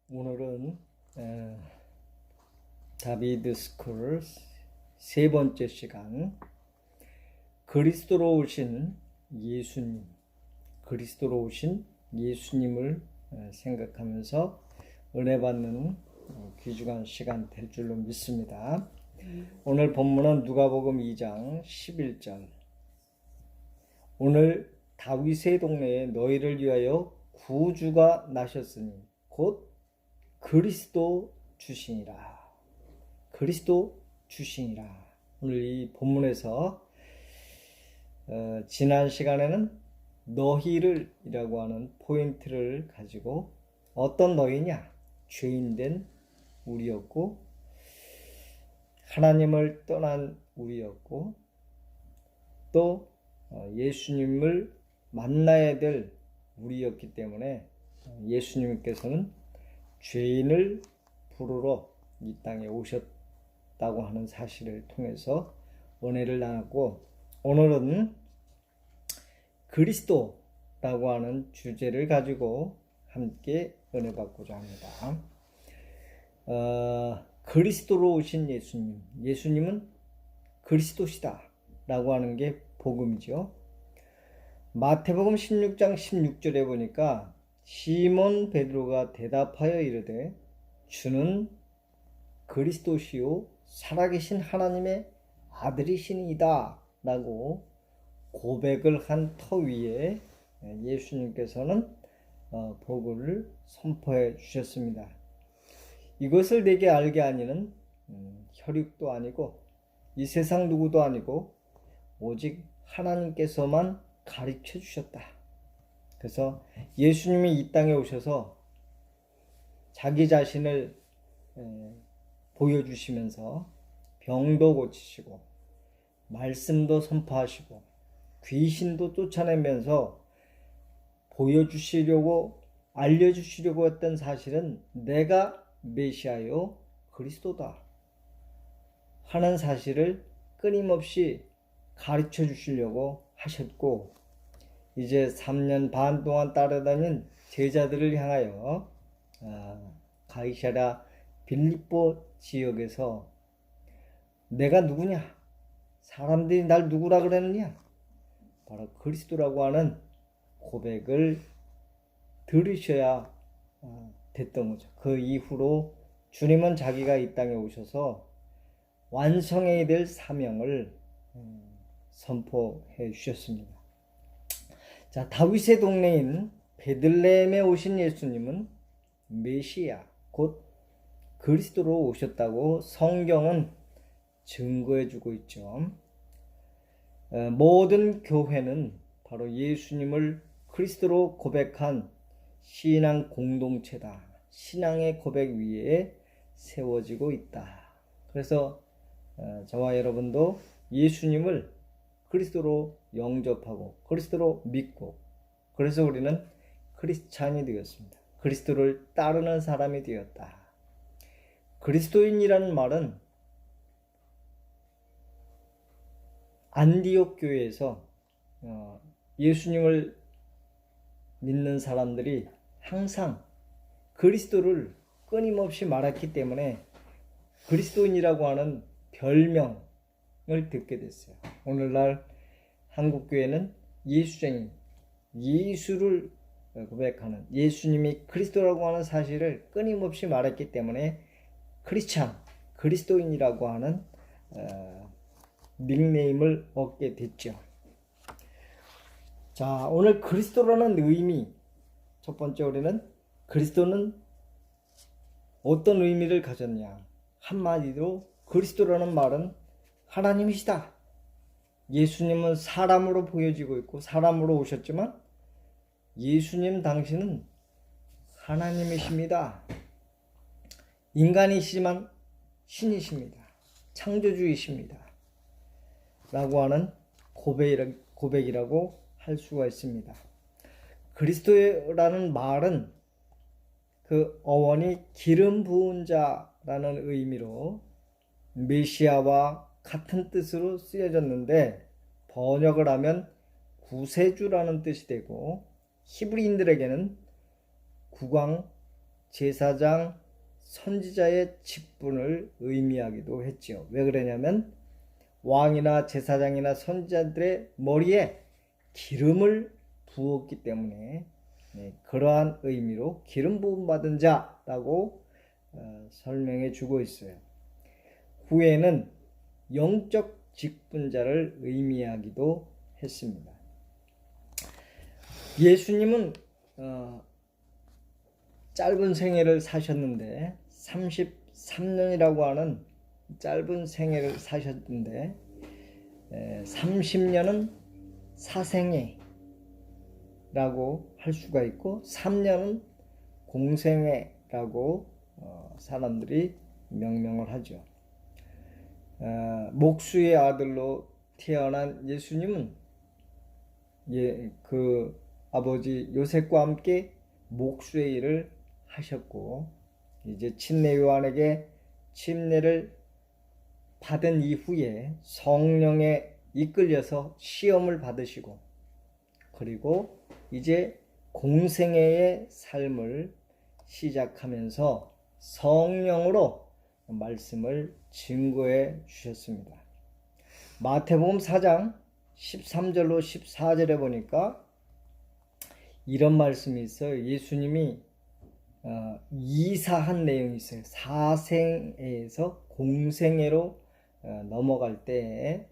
오늘은 다비드 스쿨 세 번째 시간, 그리스도로 오신 예수님, 그리스도로 오신 예수님을 생각하면서 은혜 받는 귀중한 시간 될 줄로 믿습니다. 오늘 본문은 누가복음 2장 11절. 오늘 다윗의 동네에 너희를 위하여 구주가 나셨으니 곧 그리스도 주시니라. 그리스도 주시니라. 오늘 이 본문에서 지난 시간에는 너희를 이라고 하는 포인트를 가지고 어떤 너희냐? 죄인된 우리였고, 하나님을 떠난 우리였고, 또 예수님을 만나야 될 우리였기 때문에 예수님께서는 죄인을 부르러 이 땅에 오셨다고 하는 사실을 통해서 은혜를 나눴고, 오늘은 그리스도라고 하는 주제를 가지고 함께 은혜 받고자 합니다. 그리스도로 오신 예수님, 예수님은 그리스도시다 라고 하는 게 복음이죠. 마태복음 16장 16절에 보니까 시몬 베드로가 대답하여 이르되 주는 그리스도시요 살아계신 하나님의 아들이시니이다 라고 고백을 한 터 위에 예수님께서는 복을 선포해 주셨습니다. 이것을 내게 알게 하니는 혈육도 아니고 이 세상 누구도 아니고 오직 하나님께서만 가르쳐 주셨다. 그래서 예수님이 이 땅에 오셔서 자기 자신을 보여주시면서 병도 고치시고 말씀도 선포하시고 귀신도 쫓아내면서 보여주시려고 알려주시려고 했던 사실은 내가 메시아요 그리스도다 하는 사실을 끊임없이 가르쳐 주시려고 하셨고, 이제 3년 반 동안 따라다닌 제자들을 향하여 가이사랴 빌립보 지역에서 내가 누구냐? 사람들이 날 누구라 그랬느냐? 바로 그리스도라고 하는 고백을 들으셔야 됐던 거죠. 그 이후로 주님은 자기가 이 땅에 오셔서 완성해야 될 사명을 선포해 주셨습니다. 자, 다윗의 동네인 베들레헴에 오신 예수님은 메시아, 곧 그리스도로 오셨다고 성경은 증거해 주고 있죠. 모든 교회는 바로 예수님을 그리스도로 고백한 신앙 공동체다. 신앙의 고백 위에 세워지고 있다. 그래서 저와 여러분도 예수님을 그리스도로 영접하고 그리스도로 믿고, 그래서 우리는 크리스찬이 되었습니다. 그리스도를 따르는 사람이 되었다. 그리스도인이라는 말은 안디옥 교회에서 예수님을 믿는 사람들이 항상 그리스도를 끊임없이 말했기 때문에 그리스도인이라고 하는 별명을 듣게 됐어요. 오늘날 한국교회는 예수쟁이, 예수를 고백하는, 예수님이 그리스도라고 하는 사실을 끊임없이 말했기 때문에 크리스찬, 그리스도인이라고 하는 닉네임을 얻게 됐죠. 자, 오늘 그리스도라는 의미, 첫 번째 우리는 그리스도는 어떤 의미를 가졌냐. 한마디로 그리스도라는 말은 하나님이시다. 예수님은 사람으로 보여지고 있고 사람으로 오셨지만 예수님 당신은 하나님이십니다. 인간이시지만 신이십니다. 창조주이십니다. 라고 하는 고백이라고 할 수가 있습니다. 그리스도라는 말은 그 어원이 기름 부은 자라는 의미로 메시아와 같은 뜻으로 쓰여졌는데, 번역을 하면 구세주라는 뜻이 되고 히브리인들에게는 국왕 제사장, 선지자의 직분을 의미하기도 했지요. 왜 그러냐면 왕이나 제사장이나 선지자들의 머리에 기름을 부었기 때문에 그러한 의미로 기름 부음 받은 자라고 설명해 주고 있어요. 후에는 영적 직분자를 의미하기도 했습니다. 예수님은 짧은 생애를 사셨는데 33년이라고 하는 짧은 생애를 사셨는데 30년은 사생애라고 할 수가 있고 3년은 공생애라고 사람들이 명명을 하죠. 목수의 아들로 태어난 예수님은 그 아버지 요셉과 함께 목수의 일을 하셨고 이제 침례 요한에게 침례를 받은 이후에 성령에 이끌려서 시험을 받으시고 그리고 이제 공생애의 삶을 시작하면서 성령으로 말씀을 증거해 주셨습니다. 마태복음 4장 13절로 14절에 보니까 이런 말씀이 있어요. 예수님이 이사한 내용이 있어요. 사생애에서 공생애로 넘어갈 때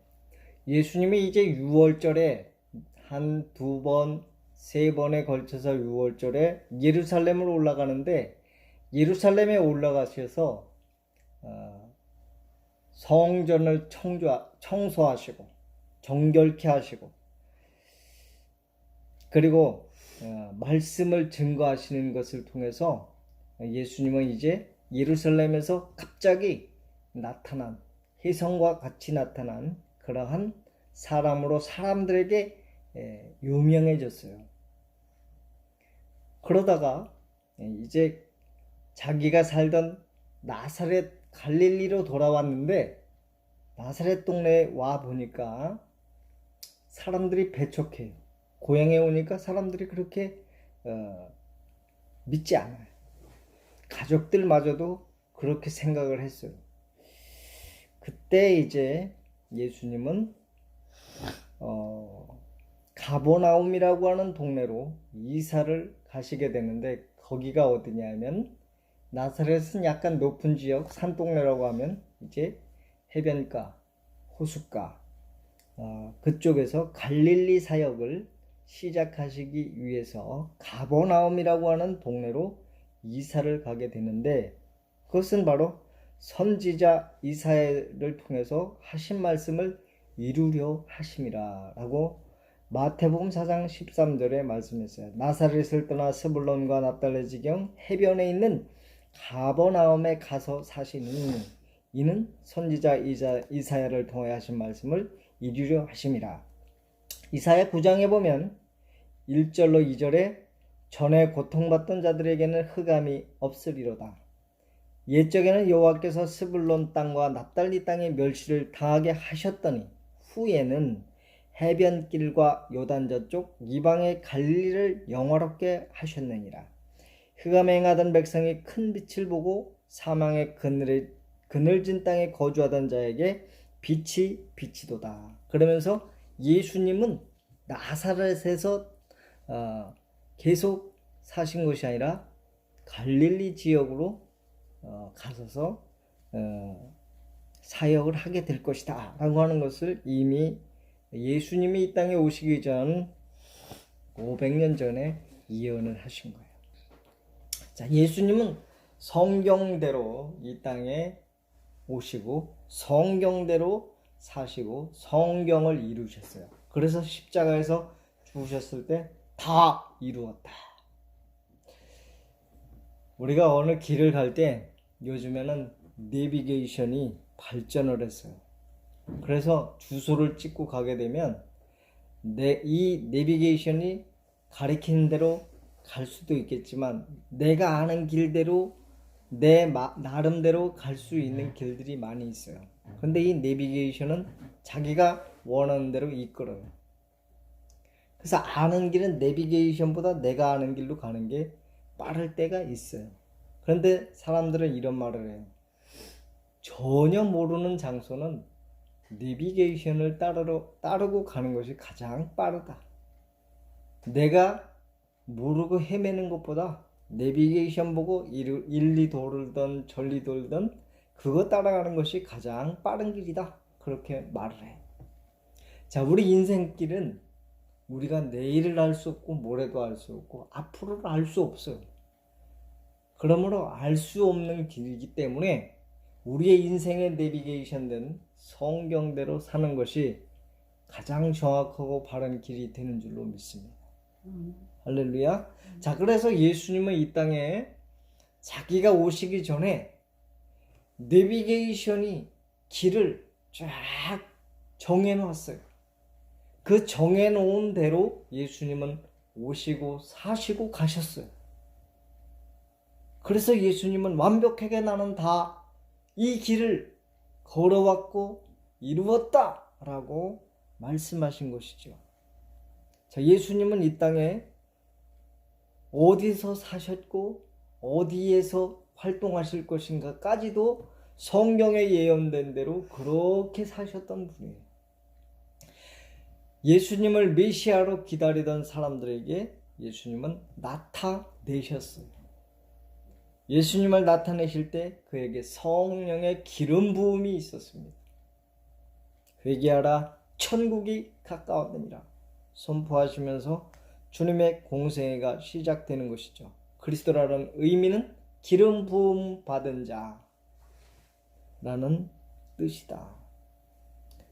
예수님이 이제 6월절에 한 두 번, 세 번에 걸쳐서 6월절에 예루살렘으로 올라가는데 예루살렘에 올라가셔서 성전을 청소하시고 정결케 하시고 그리고 말씀을 증거하시는 것을 통해서 예수님은 이제 예루살렘에서 갑자기 나타난 혜성과 같이 나타난 그러한 사람으로 사람들에게 유명해졌어요. 그러다가 이제 자기가 살던 나사렛 갈릴리로 돌아왔는데 나사렛 동네에 와 보니까 사람들이 배척해요. 고향에 오니까 사람들이 그렇게 믿지 않아요. 가족들마저도 그렇게 생각을 했어요. 그때 이제 예수님은 가버나움이라고 하는 동네로 이사를 가시게 되는데 거기가 어디냐면 나사렛은 약간 높은 지역 산동네라고 하면 이제 해변가, 호숫가 그쪽에서 갈릴리 사역을 시작하시기 위해서 가버나움이라고 하는 동네로 이사를 가게 되는데 그것은 바로 선지자 이사야를 통해서 하신 말씀을 이루려 하심이라 라고 마태복음 4장 13절에 말씀했어요. 나사렛을 떠나 스불론과 납달리 지경 해변에 있는 가버나움에 가서 사시는 이는 선지자 이사야를 통해 하신 말씀을 이루려 하심이라. 이사야 9장에 보면 1절로 2절에 전에 고통받던 자들에게는 흑암이 없으리로다. 옛적에는 여호와께서 스불론 땅과 납달리 땅의 멸시를 당하게 하셨더니 후에는 해변길과 요단 저쪽 이방의 갈릴리를 영화롭게 하셨느니라. 흑암에 행하던 백성이 큰 빛을 보고 사망의 그늘진 땅에 거주하던 자에게 빛이 비치도다. 그러면서 예수님은 나사렛에서 계속 사신 것이 아니라 갈릴리 지역으로 가셔서 사역을 하게 될 것이다 라고 하는 것을 이미 예수님이 이 땅에 오시기 전 500년 전에 예언을 하신 거예요. 자, 예수님은 성경대로 이 땅에 오시고 성경대로 사시고 성경을 이루셨어요. 그래서 십자가에서 죽으셨을 때 다 이루었다. 우리가 어느 길을 갈 때 요즘에는 내비게이션이 발전을 했어요. 그래서 주소를 찍고 가게 되면 이 내비게이션이 가리키는 대로 갈 수도 있겠지만 내가 아는 길대로 내 나름대로 갈 수 있는 길들이 많이 있어요. 근데 이 내비게이션은 자기가 원하는 대로 이끌어요. 그래서 아는 길은 내비게이션보다 내가 아는 길로 가는 게 빠를 때가 있어요. 그런데 사람들은 이런 말을 해요. 전혀 모르는 장소는 내비게이션을 따르고 가는 것이 가장 빠르다. 내가 모르고 헤매는 것보다 내비게이션 보고 일리 돌든 절리 돌든 그거 따라가는 것이 가장 빠른 길이다. 그렇게 말을 해. 자, 우리 인생길은 우리가 내일을 알 수 없고 모레도 알 수 없고 앞으로를 알 수 없어요. 그러므로 알 수 없는 길이기 때문에 우리의 인생의 내비게이션된 성경대로 사는 것이 가장 정확하고 바른 길이 되는 줄로 믿습니다. 할렐루야. 자, 그래서 예수님은 이 땅에 자기가 오시기 전에 내비게이션이 길을 쫙 정해놓았어요. 그 정해놓은 대로 예수님은 오시고 사시고 가셨어요. 그래서 예수님은 완벽하게 나는 다 이 길을 걸어왔고 이루었다 라고 말씀하신 것이죠. 자, 예수님은 이 땅에 어디서 사셨고 어디에서 활동하실 것인가까지도 성경에 예언된 대로 그렇게 사셨던 분이에요. 예수님을 메시아로 기다리던 사람들에게 예수님은 나타내셨어요. 예수님을 나타내실 때 그에게 성령의 기름 부음이 있었습니다. 회개하라, 천국이 가까웠느니라 선포하시면서 주님의 공생애가 시작되는 것이죠. 그리스도라는 의미는 기름 부음 받은 자라는 뜻이다.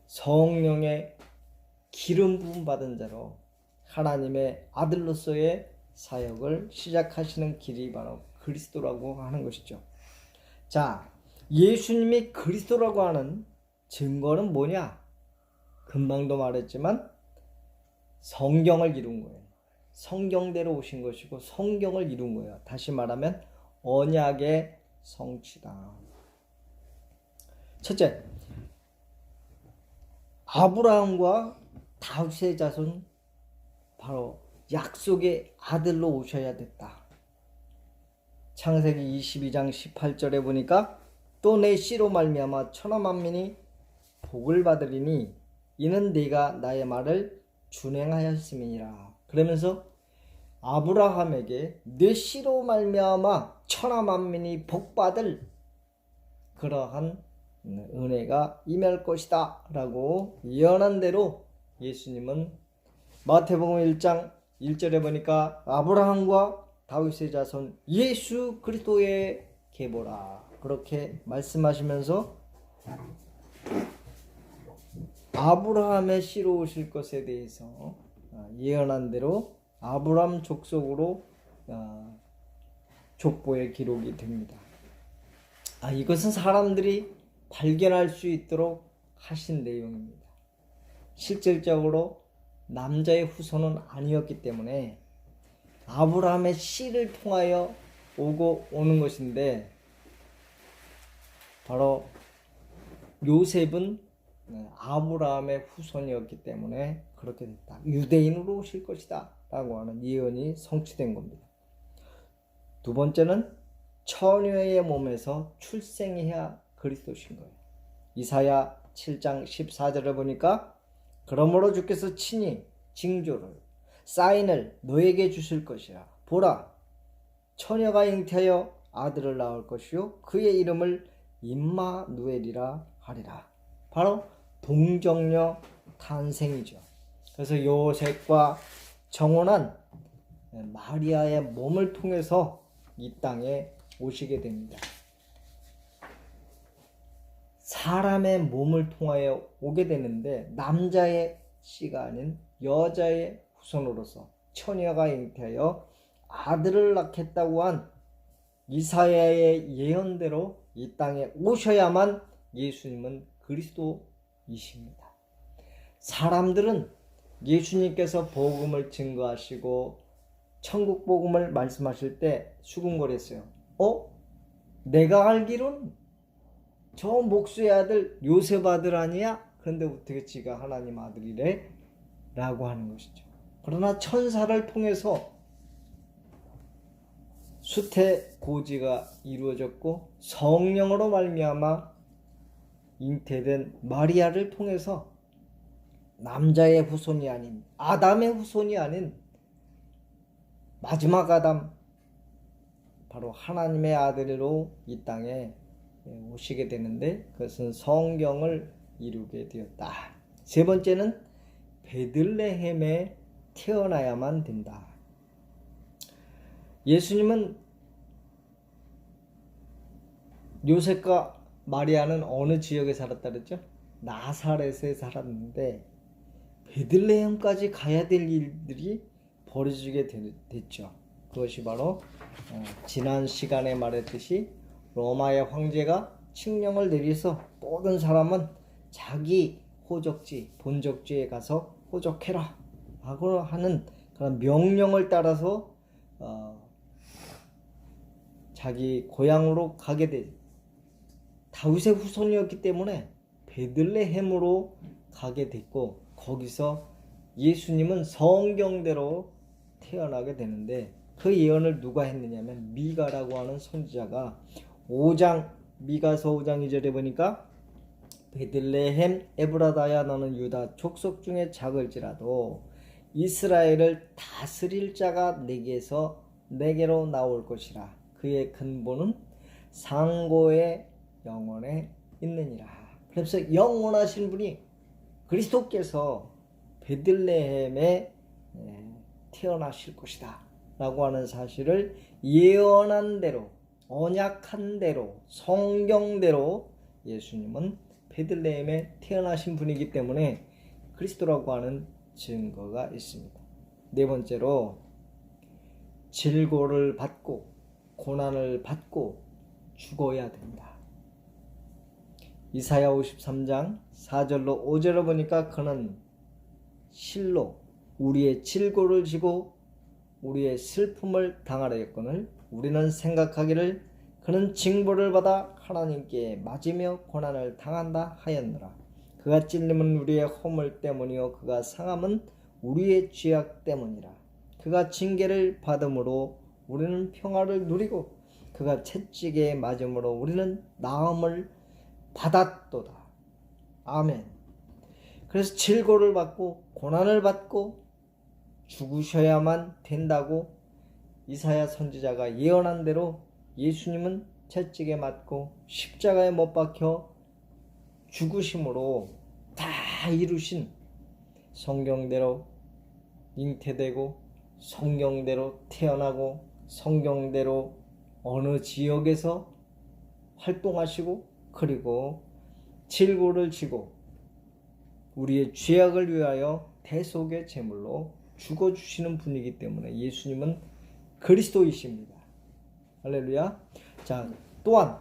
성령의 기름 부음 받은 자로 하나님의 아들로서의 사역을 시작하시는 길이 바로 그리스도라고 하는 것이죠. 자, 예수님이 그리스도라고 하는 증거는 뭐냐? 금방도 말했지만 성경을 이룬 거예요. 성경대로 오신 것이고 성경을 이룬 거예요. 다시 말하면 언약의 성취다. 첫째, 아브라함과 다윗의 자손, 바로 약속의 아들로 오셔야 됐다. 창세기 22장 18절에 보니까 또 내 씨로 말미암아 천하 만민이 복을 받으리니 이는 네가 나의 말을 준행하였음이니라. 그러면서 아브라함에게 내 씨로 말미암아 천하 만민이 복받을 그러한 은혜가 임할 것이다 라고 예언한 대로 예수님은 마태복음 1장 1절에 보니까 아브라함과 다윗의 자손 예수 그리스도의 계보라 그렇게 말씀하시면서 아브라함의 씨로 오실 것에 대해서 예언한 대로 아브라함 족속으로 족보의 기록이 됩니다. 이것은 사람들이 발견할 수 있도록 하신 내용입니다. 실질적으로 남자의 후손은 아니었기 때문에 아브라함의 씨를 통하여 오는 것인데, 바로 요셉은 아브라함의 후손이었기 때문에 그렇게 됐다. 유대인으로 오실 것이다 라고 하는 예언이 성취된 겁니다. 두 번째는 처녀의 몸에서 출생해야 그리스도신 거예요. 이사야 7장 14절을 보니까 그러므로 주께서 친히 징조를 사인을 너에게 주실 것이라. 보라, 처녀가 잉태하여 아들을 낳을 것이요 그의 이름을 임마누엘이라 하리라. 바로 동정녀 탄생이죠. 그래서 요셉과 정혼한 마리아의 몸을 통해서 이 땅에 오시게 됩니다. 사람의 몸을 통하여 오게 되는데 남자의 씨가 아닌 여자의 후손으로서 처녀가 잉태하여 아들을 낳겠다고 한 이사야의 예언대로 이 땅에 오셔야만 예수님은 그리스도이십니다. 사람들은 예수님께서 복음을 증거하시고 천국 복음을 말씀하실 때 수군거렸어요. 내가 알기로는 저 목수의 아들 요셉 아들 아니야? 그런데 어떻게 지가 하나님 아들이래? 라고 하는 것이죠. 그러나 천사를 통해서 수태고지가 이루어졌고 성령으로 말미암아 잉태된 마리아를 통해서 남자의 후손이 아닌 아담의 후손이 아닌 마지막 아담, 바로 하나님의 아들로 이 땅에 오시게 되는데 그것은 성경을 이루게 되었다. 세 번째는 베들레헴에 태어나야만 된다. 예수님은 요셉과 마리아는 어느 지역에 살았다 그랬죠? 나사렛에 살았는데 베들레헴까지 가야 될 일들이 벌어지게 됐죠. 그것이 바로 지난 시간에 말했듯이 로마의 황제가 칙령을 내려서 모든 사람은 자기 호적지, 본적지에 가서 호적해라 하고 하는 그런 명령을 따라서 자기 고향으로 가게 돼. 다윗의 후손이었기 때문에 베들레헴으로 가게 됐고 거기서 예수님은 성경대로 태어나게 되는데 그 예언을 누가 했느냐면 미가라고 하는 선지자가 미가서 5장 2절에 보니까 베들레헴 에브라다야 너는 유다 족속 중에 작을지라도 이스라엘을 다스릴 자가 내게로 나올 것이라. 그의 근본은 상고의 영원에 있느니라. 그래서 영원하신 분이 그리스도께서 베들레헴에 태어나실 것이다 라고 하는 사실을 예언한 대로, 언약한 대로, 성경대로 예수님은 베들레헴에 태어나신 분이기 때문에 그리스도라고 하는 증거가 있습니다. 네 번째로 질고를 받고 고난을 받고 죽어야 된다. 이사야 53장 4절로 5절을 보니까 그는 실로 우리의 질고를 지고 우리의 슬픔을 당하였거늘 우리는 생각하기를 그는 징벌을 받아 하나님께 맞으며 고난을 당한다 하였노라. 그가 찔림은 우리의 허물 때문이요 그가 상함은 우리의 죄악 때문이라. 그가 징계를 받음으로 우리는 평화를 누리고 그가 채찍에 맞음으로 우리는 나음을 받았도다. 아멘. 그래서 질고를 받고 고난을 받고 죽으셔야만 된다고 이사야 선지자가 예언한 대로 예수님은 채찍에 맞고 십자가에 못 박혀 죽으심으로 다 이루신, 성경대로 잉태되고 성경대로 태어나고 성경대로 어느 지역에서 활동하시고 그리고 질고를 지고 우리의 죄악을 위하여 대속의 제물로 죽어주시는 분이기 때문에 예수님은 그리스도이십니다. 할렐루야. 자, 또한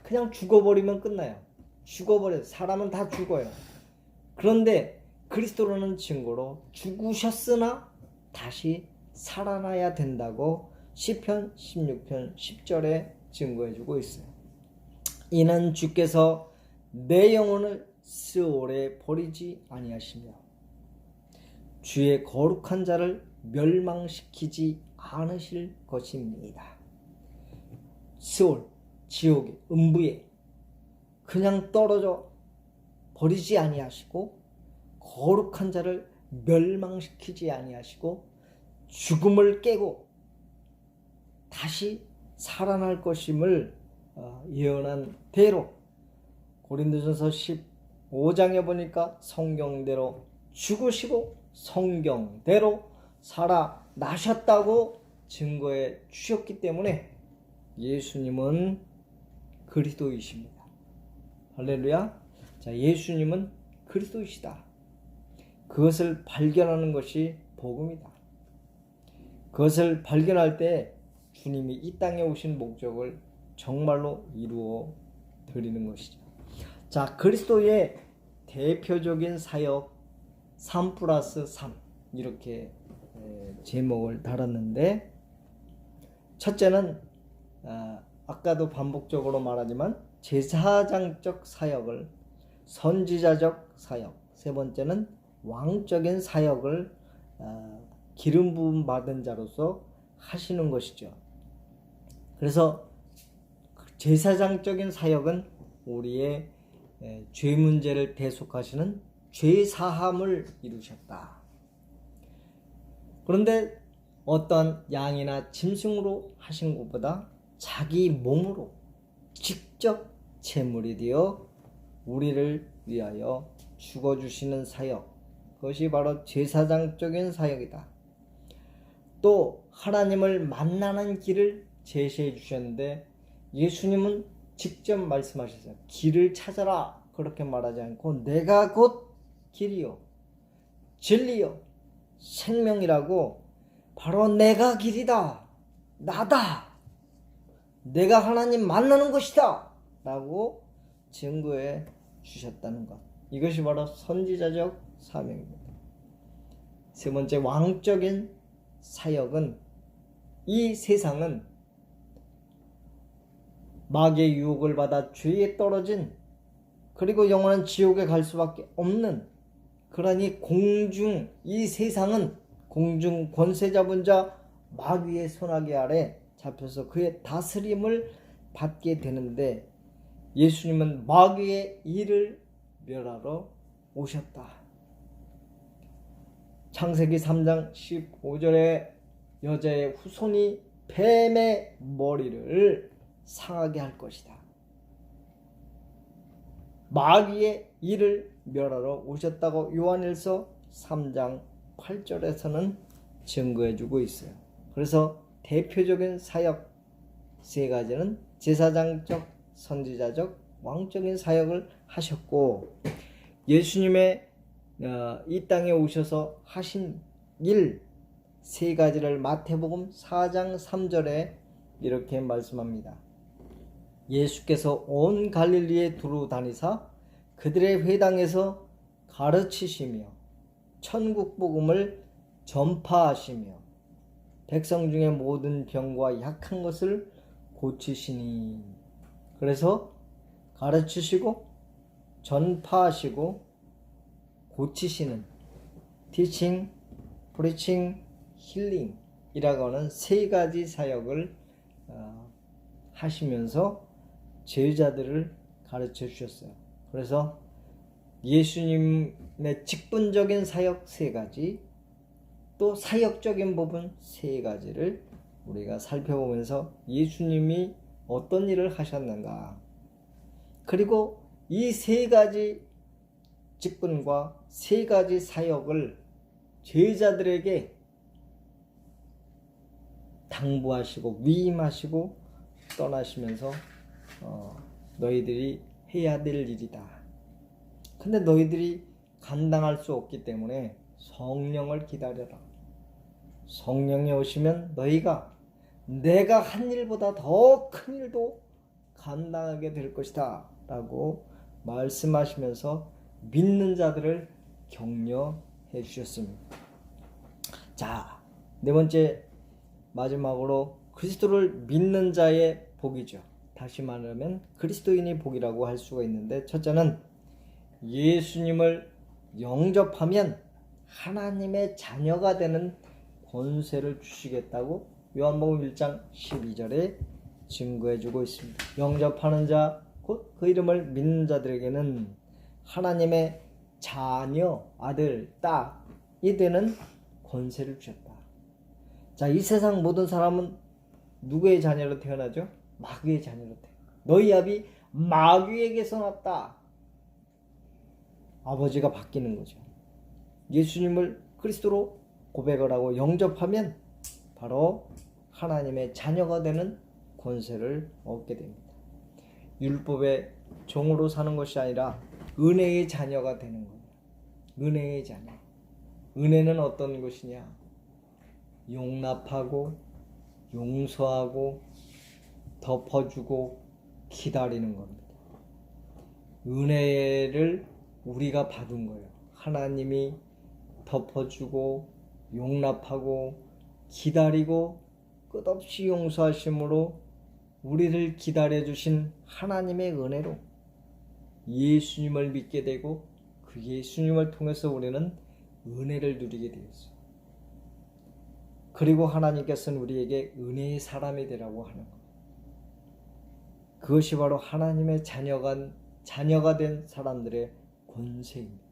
그냥 죽어버리면 끝나요. 죽어버려요. 사람은 다 죽어요. 그런데 그리스도라는 증거로 죽으셨으나 다시 살아나야 된다고 시편 16편 10절에 증거해주고 있어요. 이는 주께서 내 영혼을 스올에 버리지 아니하시며 주의 거룩한 자를 멸망시키지 않으실 것입니다. 스올, 지옥에, 음부에 그냥 떨어져 버리지 아니하시고 거룩한 자를 멸망시키지 아니하시고 죽음을 깨고 다시 살아날 것임을 예언한 대로 고린도전서 15장에 보니까 성경대로 죽으시고 성경대로 살아나셨다고 증거해 주셨기 때문에 예수님은 그리스도이십니다. 할렐루야. 자, 예수님은 그리스도이시다. 그것을 발견하는 것이 복음이다. 그것을 발견할 때 주님이 이 땅에 오신 목적을 정말로 이루어 드리는 것이죠. 자, 그리스도의 대표적인 사역 3+3 이렇게 제목을 달았는데, 첫째는 아까도 반복적으로 말하지만 제사장적 사역을, 선지자적 사역, 세 번째는 왕적인 사역을 기름 부음 받은 자로서 하시는 것이죠. 그래서 제사장적인 사역은 우리의 죄 문제를 대속하시는 죄사함을 이루셨다. 그런데 어떠한 양이나 짐승으로 하신 것보다 자기 몸으로 직접 제물이 되어 우리를 위하여 죽어주시는 사역, 그것이 바로 제사장적인 사역이다. 또 하나님을 만나는 길을 제시해 주셨는데 예수님은 직접 말씀하셨어요. 길을 찾아라 그렇게 말하지 않고 내가 곧 길이요 진리요 생명이라고, 바로 내가 길이다, 나다, 내가 하나님 만나는 것이다 라고 증거해 주셨다는 것, 이것이 바로 선지자적 사명입니다. 세 번째, 왕적인 사역은 이 세상은 마귀의 유혹을 받아 죄에 떨어진, 그리고 영원한 지옥에 갈 수밖에 없는, 그러니 이 세상은 공중 권세 잡은 자 마귀의 손아귀 아래 잡혀서 그의 다스림을 받게 되는데, 예수님은 마귀의 일을 멸하러 오셨다. 창세기 3장 15절에 여자의 후손이 뱀의 머리를 상하게 할 것이다. 마귀의 일을 멸하러 오셨다고 요한일서 3장 8절에서는 증거해주고 있어요. 그래서 대표적인 사역 세 가지는 제사장적, 선지자적, 왕적인 사역을 하셨고, 예수님의 이 땅에 오셔서 하신 일 세 가지를 마태복음 4장 3절에 이렇게 말씀합니다. 예수께서 온 갈릴리에 두루 다니사 그들의 회당에서 가르치시며 천국 복음을 전파하시며 백성 중에 모든 병과 약한 것을 고치시니. 그래서 가르치시고 전파하시고 고치시는 teaching, preaching, healing 이라고 하는 세 가지 사역을 하시면서 제자들을 가르쳐 주셨어요. 그래서 예수님의 직분적인 사역 세 가지, 또 사역적인 부분 세 가지를 우리가 살펴보면서 예수님이 어떤 일을 하셨는가, 그리고 이 세 가지 직분과 세 가지 사역을 제자들에게 당부하시고 위임하시고 떠나시면서 너희들이 해야 될 일이다. 근데 너희들이 감당할 수 없기 때문에 성령을 기다려라. 성령이 오시면 너희가 내가 한 일보다 더 큰 일도 감당하게 될 것이다 라고 말씀하시면서 믿는 자들을 격려해 주셨습니다. 자, 네 번째, 마지막으로 그리스도를 믿는 자의 복이죠. 다시 말하면 그리스도인의 복이라고 할 수가 있는데, 첫째는 예수님을 영접하면 하나님의 자녀가 되는 권세를 주시겠다고 요한복음 1장 12절에 증거해주고 있습니다. 영접하는 자, 곧 그 이름을 믿는 자들에게는 하나님의 자녀, 아들, 딸이 되는 권세를 주셨다. 자, 이 세상 모든 사람은 누구의 자녀로 태어나죠? 마귀의 자녀로 태어나. 너희 아비 마귀에게서 났다. 아버지가 바뀌는 거죠. 예수님을 그리스도로 고백을 하고 영접하면 바로 하나님의 자녀가 되는 권세를 얻게 됩니다. 율법의 종으로 사는 것이 아니라 은혜의 자녀가 되는 거예요. 은혜의 자녀. 은혜는 어떤 것이냐? 용납하고 용서하고 덮어주고 기다리는 겁니다. 은혜를 우리가 받은 거예요. 하나님이 덮어주고 용납하고 기다리고 끝없이 용서하심으로 우리를 기다려주신 하나님의 은혜로 예수님을 믿게 되고, 그 예수님을 통해서 우리는 은혜를 누리게 되었어요. 그리고 하나님께서는 우리에게 은혜의 사람이 되라고 하는 거예요. 그것이 바로 하나님의 자녀가 된 사람들의 권세입니다.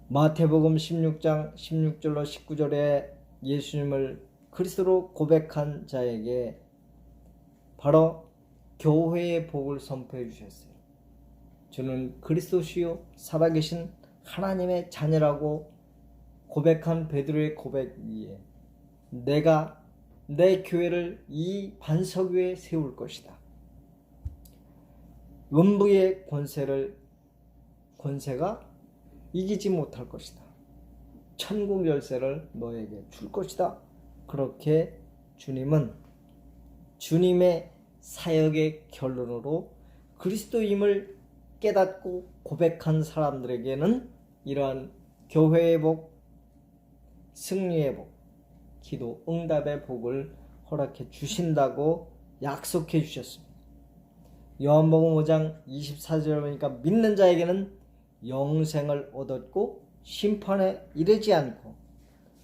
마태복음 16장 16절로 19절에 예수님을 그리스도로 고백한 자에게 바로 교회의 복을 선포해 주셨어요. 저는 그리스도시요 살아계신 하나님의 자녀라고 고백한 베드로의 고백 위에 내가 내 교회를 이 반석 위에 세울 것이다. 음부의 권세가 이기지 못할 것이다. 천국 열쇠를 너에게 줄 것이다. 그렇게 주님은 주님의 사역의 결론으로 그리스도임을 깨닫고 고백한 사람들에게는 이러한 교회의 복, 승리의 복, 기도 응답의 복을 허락해 주신다고 약속해 주셨습니다. 요한복음 5장 24절에 보니까 믿는 자에게는 영생을 얻었고 심판에 이르지 않고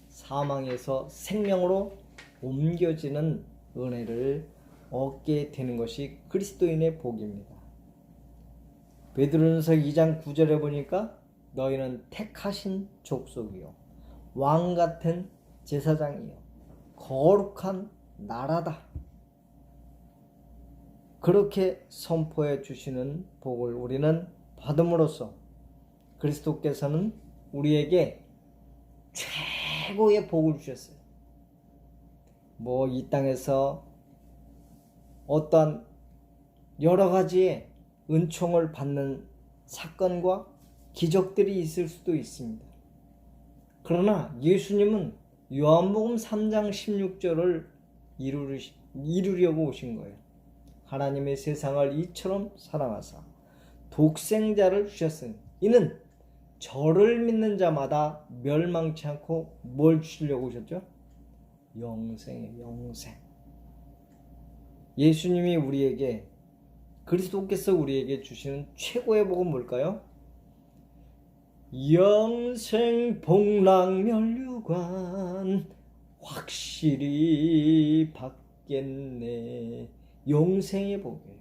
사망에서 생명으로 옮겨지는 은혜를 얻게 되는 것이 그리스도인의 복입니다. 베드로전서 2장 9절에 보니까 너희는 택하신 족속이요 왕같은 제사장이요 거룩한 나라다. 그렇게 선포해 주시는 복을 우리는 받음으로써 그리스도께서는 우리에게 최고의 복을 주셨어요. 이 땅에서 어떤 여러 가지의 은총을 받는 사건과 기적들이 있을 수도 있습니다. 그러나 예수님은 요한복음 3장 16절을 이루려고 오신 거예요. 하나님의 세상을 이처럼 사랑하사 독생자를 주셨으니 이는 저를 믿는 자마다 멸망치 않고 뭘 주시려고 오셨죠? 영생이에요. 영생. 예수님이 우리에게 그리스도께서 우리에게 주시는 최고의 복은 뭘까요? 영생 복락면류관 확실히 받겠네. 영생의 복이에요.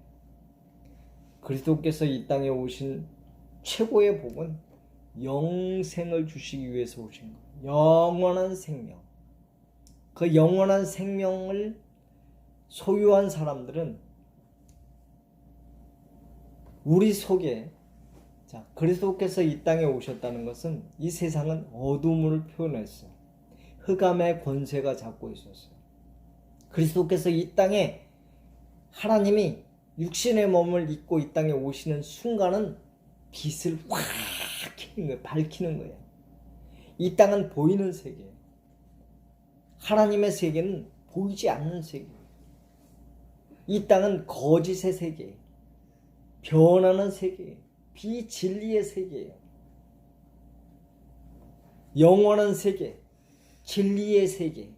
그리스도께서 이 땅에 오신 최고의 복은 영생을 주시기 위해서 오신 거예요. 영원한 생명. 그 영원한 생명을 소유한 사람들은 우리 속에 그리스도께서 이 땅에 오셨다는 것은 이 세상은 어둠을 표현했어요. 흑암의 권세가 잡고 있었어요. 그리스도께서 이 땅에 하나님이 육신의 몸을 입고 이 땅에 오시는 순간은 빛을 확 켜는 거예요. 밝히는 거예요. 이 땅은 보이는 세계예요. 하나님의 세계는 보이지 않는 세계예요. 이 땅은 거짓의 세계예요. 변하는 세계예요. 비진리의 세계예요. 영원한 세계, 진리의 세계,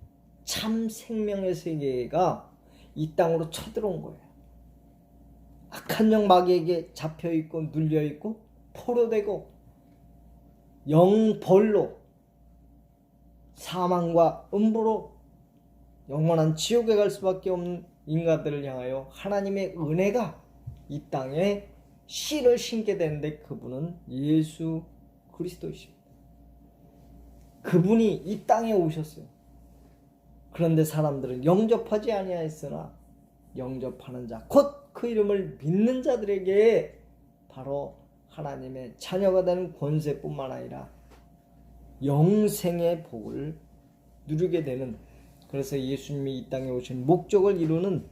참 생명의 세계가 이 땅으로 쳐들어온 거예요. 악한 영 마귀에게 잡혀있고 눌려있고 포로되고 영벌로 사망과 음부로 영원한 지옥에 갈 수밖에 없는 인간들을 향하여 하나님의 은혜가 이 땅에 씨를 심게 되는데 그분은 예수 그리스도이십니다. 그분이 이 땅에 오셨어요. 그런데 사람들은 영접하지 아니하였으나 영접하는 자 곧 그 이름을 믿는 자들에게 바로 하나님의 자녀가 되는 권세뿐만 아니라 영생의 복을 누리게 되는, 그래서 예수님이 이 땅에 오신 목적을 이루는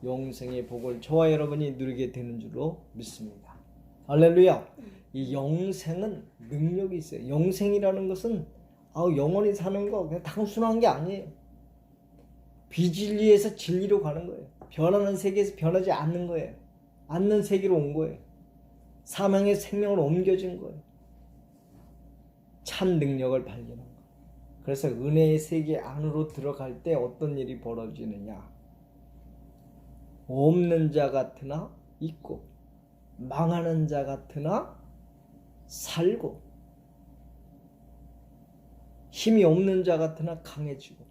영생의 복을 저와 여러분이 누리게 되는 줄로 믿습니다. 할렐루야. 이 영생은 능력이 있어요. 영생이라는 것은 영원히 사는 거 그냥 단순한 게 아니에요. 비진리에서 진리로 가는 거예요. 변하는 세계에서 변하지 않는 거예요. 않는 세계로 온 거예요. 사망의 생명으로 옮겨진 거예요. 참 능력을 발견한 거예요. 그래서 은혜의 세계 안으로 들어갈 때 어떤 일이 벌어지느냐. 없는 자 같으나 있고 망하는 자 같으나 살고 힘이 없는 자 같으나 강해지고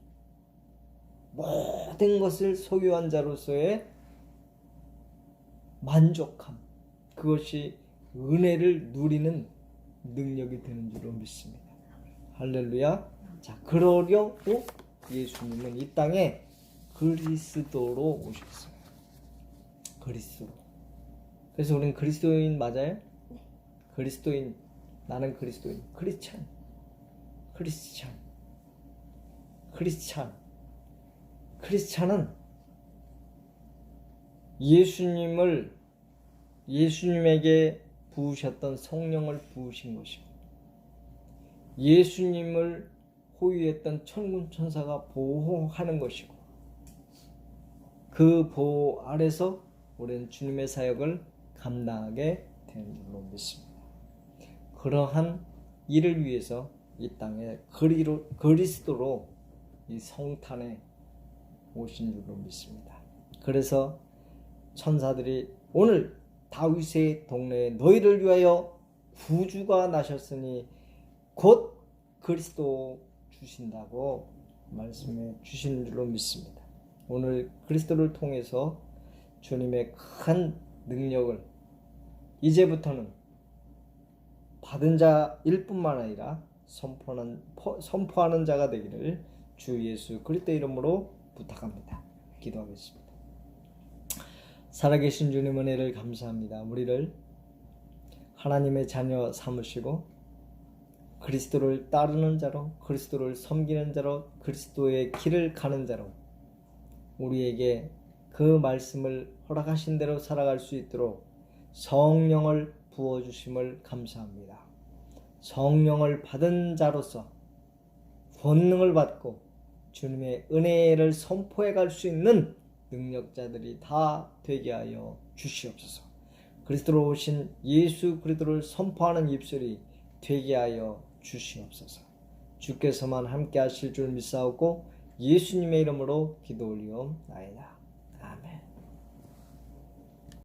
모든 것을 소유한 자로서의 만족함, 그것이 은혜를 누리는 능력이 되는 줄로 믿습니다. 할렐루야. 자, 그러려고 예수님은 이 땅에 그리스도로 오셨어요. 그리스도. 그래서 우리는 그리스도인 맞아요? 그리스도인, 나는 그리스도인, 크리스찬. 크리스찬은 예수님에게 부으셨던 성령을 부으신 것이고, 예수님을 호위했던 천군 천사가 보호하는 것이고, 그 보호 아래서 우리는 주님의 사역을 감당하게 되는 줄로 믿습니다. 그러한 일을 위해서 이 땅에 그리스도로 이 성탄에 오신 줄로 믿습니다. 그래서 천사들이 오늘 다윗의 동네에 너희를 위하여 구주가 나셨으니 곧 그리스도 주신다고 말씀해 주시는 줄로 믿습니다. 오늘 그리스도를 통해서 주님의 큰 능력을 이제부터는 받은 자일 뿐만 아니라 선포하는 자가 되기를 주 예수 그리스도 이름으로 부탁합니다. 기도하겠습니다. 살아계신 주님 은혜를 감사합니다. 우리를 하나님의 자녀 삼으시고 그리스도를 따르는 자로, 그리스도를 섬기는 자로, 그리스도의 길을 가는 자로 우리에게 그 말씀을 허락하신 대로 살아갈 수 있도록 성령을 부어주심을 감사합니다. 성령을 받은 자로서 권능을 받고 주님의 은혜를 선포해 갈 수 있는 능력자들이 다 되게 하여 주시옵소서. 그리스도로 오신 예수 그리스도를 선포하는 입술이 되게 하여 주시옵소서. 주께서만 함께 하실 줄 믿사오고 예수님의 이름으로 기도 올리옵나이다.